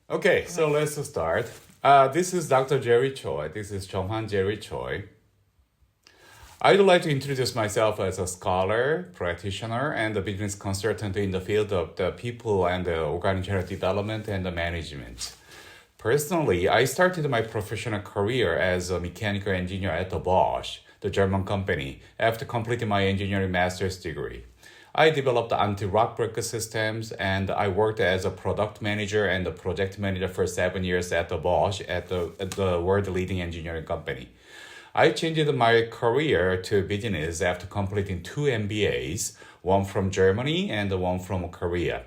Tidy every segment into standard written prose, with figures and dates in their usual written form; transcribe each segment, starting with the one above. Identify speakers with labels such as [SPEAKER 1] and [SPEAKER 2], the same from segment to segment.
[SPEAKER 1] Okay, so let's start. This is Dr. Jerry Choi. This is Chonghan Jerry Choi. I'd like to introduce myself as a scholar, practitioner, and a business consultant in the field of the people and the organizational development and the management. Personally, I started my professional career as a mechanical engineer at the Bosch, the German company, after completing my engineering master's degree. I developed anti-rock breaker systems and I worked as a product manager and a project manager for 7 years at the Bosch at the world leading engineering company. I changed my career to business after completing two MBAs, one from Germany and one from Korea.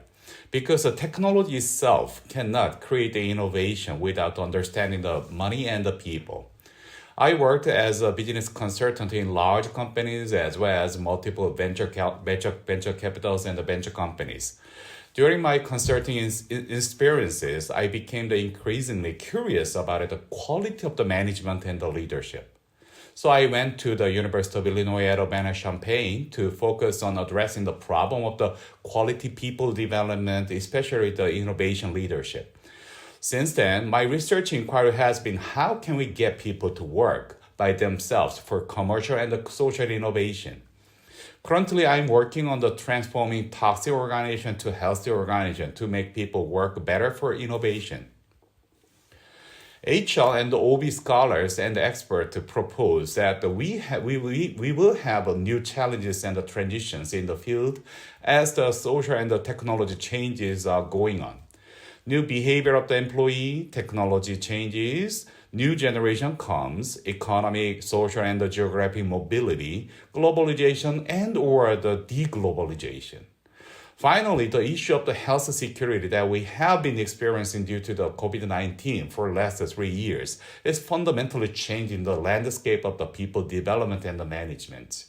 [SPEAKER 1] Because the technology itself cannot create the innovation without understanding the money and the people. I worked as a business consultant in large companies as well as multiple venture capitals and venture companies. During my consulting experiences, I became increasingly curious about the quality of the management and the leadership. So I went to the University of Illinois at Urbana-Champaign to focus on addressing the problem of the quality people development, especially the innovation leadership. Since then, my research inquiry has been how can we get people to work by themselves for commercial and social innovation. Currently, I'm working on the transforming toxic organization to healthy organization to make people work better for innovation. HR and OB scholars and experts propose that we will have new challenges and transitions in the field as the social and the technology changes are going on. New behavior of the employee, technology changes, new generation comes, economic, social, and the geographic mobility, globalization, and or the deglobalization. Finally, the issue of the health security that we have been experiencing due to the COVID-19 for the last 3 years is fundamentally changing the landscape of the people development and the management.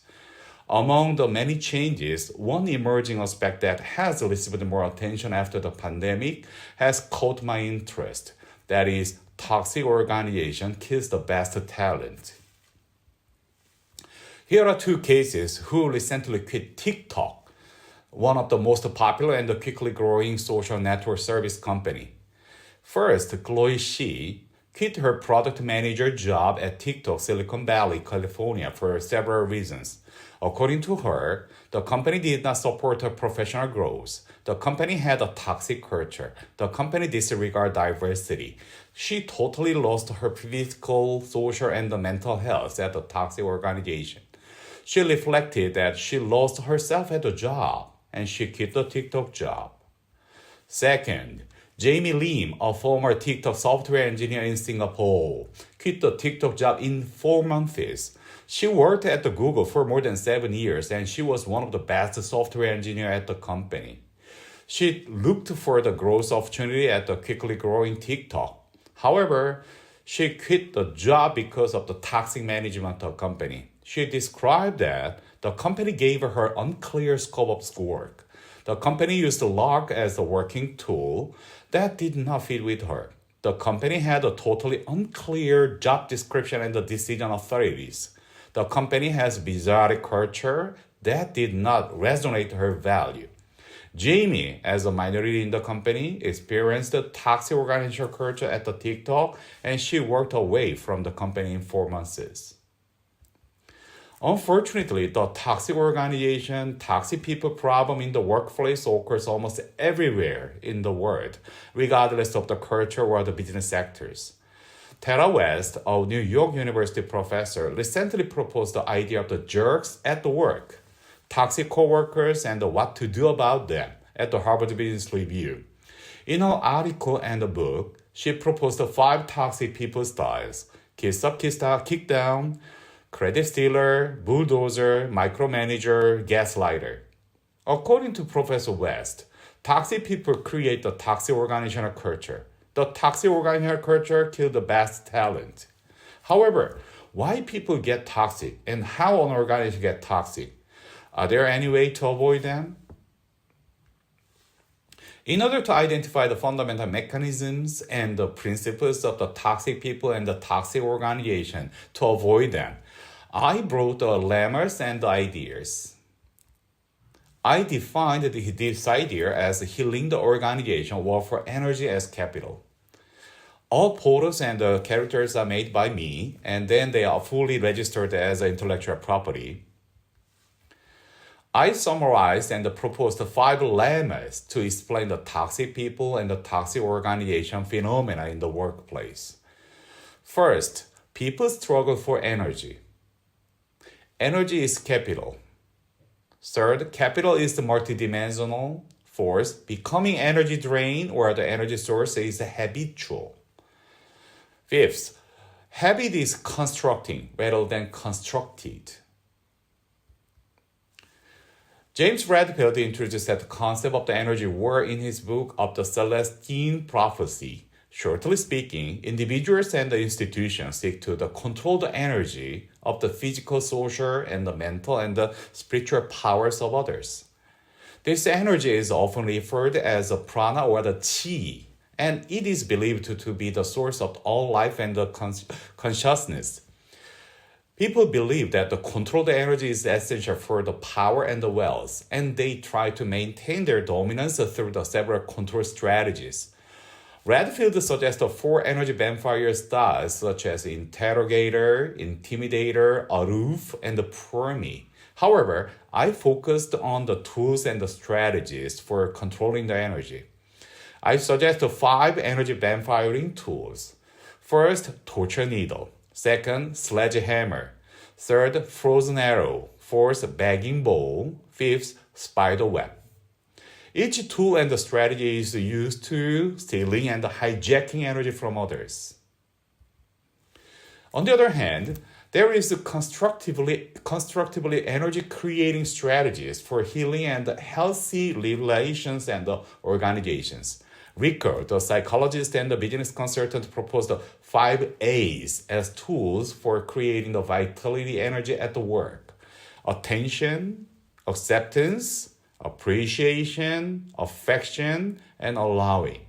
[SPEAKER 1] Among the many changes, one emerging aspect that has received more attention after the pandemic has caught my interest. That is, toxic organization kills the best talent. Here are two cases who recently quit TikTok, one of the most popular and quickly growing social network service company. First, Chloe Shi quit her product manager job at TikTok Silicon Valley, California for several reasons. According to her, the company did not support her professional growth. The company had a toxic culture. The company disregarded diversity. She totally lost her physical, social, and mental health at the toxic organization. She reflected that she lost herself at the job, and she quit the TikTok job. Second, Jamie Lim, a former TikTok software engineer in Singapore, quit the TikTok job in 4 months. She worked at the Google for more than 7 years and she was one of the best software engineers at the company. She looked for the growth opportunity at the quickly growing TikTok. However, she quit the job because of the toxic management of the company. She described that the company gave her unclear scope of work. The company used log as a working tool that did not fit with her. The company had a totally unclear job description and the decision authorities. The company has bizarre culture that did not resonate her value. Jamie, as a minority in the company, experienced the toxic organizational culture at the TikTok and she worked away from the company in 4 months. Unfortunately, the toxic organization, toxic people problem in the workplace occurs almost everywhere in the world, regardless of the culture or the business sectors. Tara West, a New York University professor, recently proposed the idea of the jerks at the work, toxic coworkers, and what to do about them at the Harvard Business Review. In her article and the book, she proposed the 5 toxic people styles: kiss up, kick down, credit stealer, bulldozer, micromanager, gaslighter. According to Professor West, toxic people create the toxic organizational culture. The toxic organizational culture kills the best talent. However, why people get toxic and how an organization gets toxic? Are there any way to avoid them? In order to identify the fundamental mechanisms and the principles of the toxic people and the toxic organization to avoid them, I brought the Lemmas and the ideas. I defined this idea as healing the organization or for energy as capital. All photos and characters are made by me, and then they are fully registered as intellectual property. I summarized and proposed 5 lemmas to explain the toxic people and the toxic organization phenomena in the workplace. First, people struggle for energy. Energy is capital. Third, capital is the multidimensional. Fourth, becoming energy drain or the energy source is habitual. Fifth, habit is constructing rather than constructed. James Redfield introduced that concept of the energy war in his book of the Celestine Prophecy. Shortly speaking, individuals and the institutions seek to control the energy of the physical, social, and the mental and the spiritual powers of others. This energy is often referred as a prana or the chi, and it is believed to be the source of all life and the consciousness. People believe that the controlled energy is essential for the power and the wealth, and they try to maintain their dominance through the several control strategies. Redfield suggests 4 energy vampire styles such as interrogator, intimidator, aloof, and permy. However, I focused on the tools and the strategies for controlling the energy. I suggest 5 energy vampiring tools. First, torture needle. Second, sledgehammer. Third, frozen arrow. Fourth, begging bowl. Fifth, spider web. Each tool and the strategy is used to stealing and hijacking energy from others. On the other hand, there is constructively energy creating strategies for healing and healthy relations and organizations. Rico, the psychologist and the business consultant, proposed the 5 A's as tools for creating the vitality energy at the work: attention, acceptance, appreciation, affection, and allowing.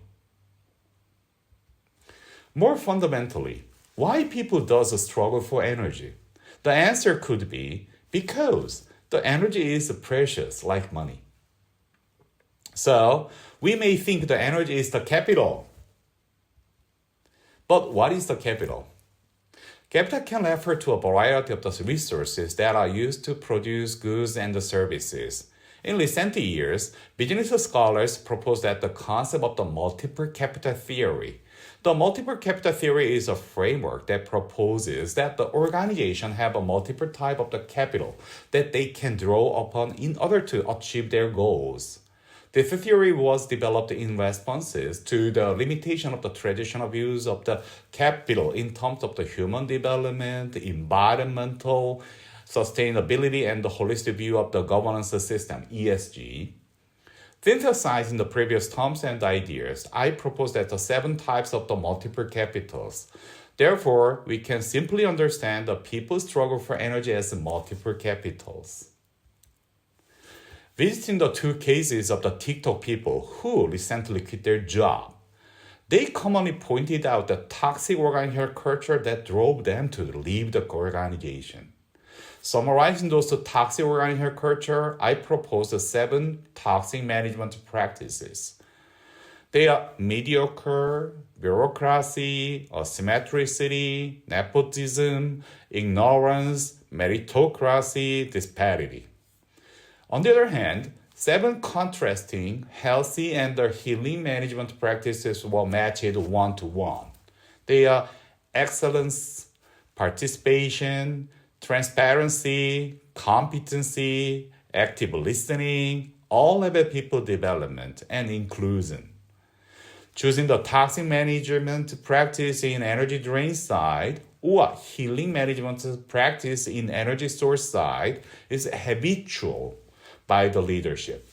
[SPEAKER 1] More fundamentally, why people does struggle for energy? The answer could be because the energy is precious like money. So, we may think the energy is the capital. But what is the capital? Capital can refer to a variety of the resources that are used to produce goods and services. In recent years, business scholars propose that the concept of the multiple capital theory. The multiple capital theory is a framework that proposes that the organization have a multiple type of the capital that they can draw upon in order to achieve their goals. This theory was developed in responses to the limitation of the traditional views of the capital in terms of the human development, environmental, sustainability, and the holistic view of the governance system, ESG. Synthesizing the previous terms and ideas, I propose that the 7 types of the multiple capitals. Therefore, we can simply understand the people's struggle for energy as multiple capitals. Visiting the 2 cases of the TikTok people who recently quit their job, they commonly pointed out the toxic organizational culture that drove them to leave the organization. Summarizing those toxic organizational culture, I propose 7 toxic management practices. They are mediocre, bureaucracy, asymmetricity, nepotism, ignorance, meritocracy, disparity. On the other hand, 7 contrasting, healthy, and healing management practices were matched 1-to-1. They are excellence, participation, transparency, competency, active listening, all-level people development, and inclusion. Choosing the toxic management practice in energy drain side or healing management practice in energy source side is habitual by the leadership.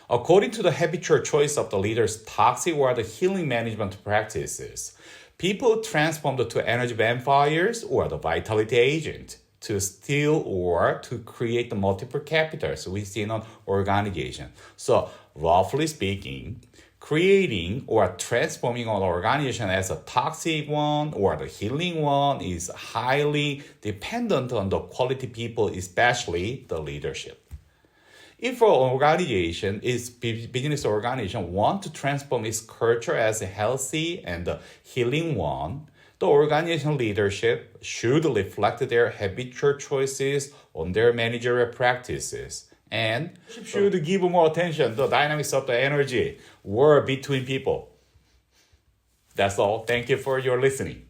[SPEAKER 1] According to the habitual choice of the leader's toxic or the healing management practices, people transformed to energy vampires or the vitality agent to steal or to create the multiple capitals within an organization. So, roughly speaking, creating or transforming an organization as a toxic one or the healing one is highly dependent on the quality people, especially the leadership. If an organization is business organization want to transform its culture as a healthy and healing one, the organization leadership should reflect their habitual choices on their managerial practices and should give more attention to the dynamics of the energy war between people. That's all. Thank you for your listening.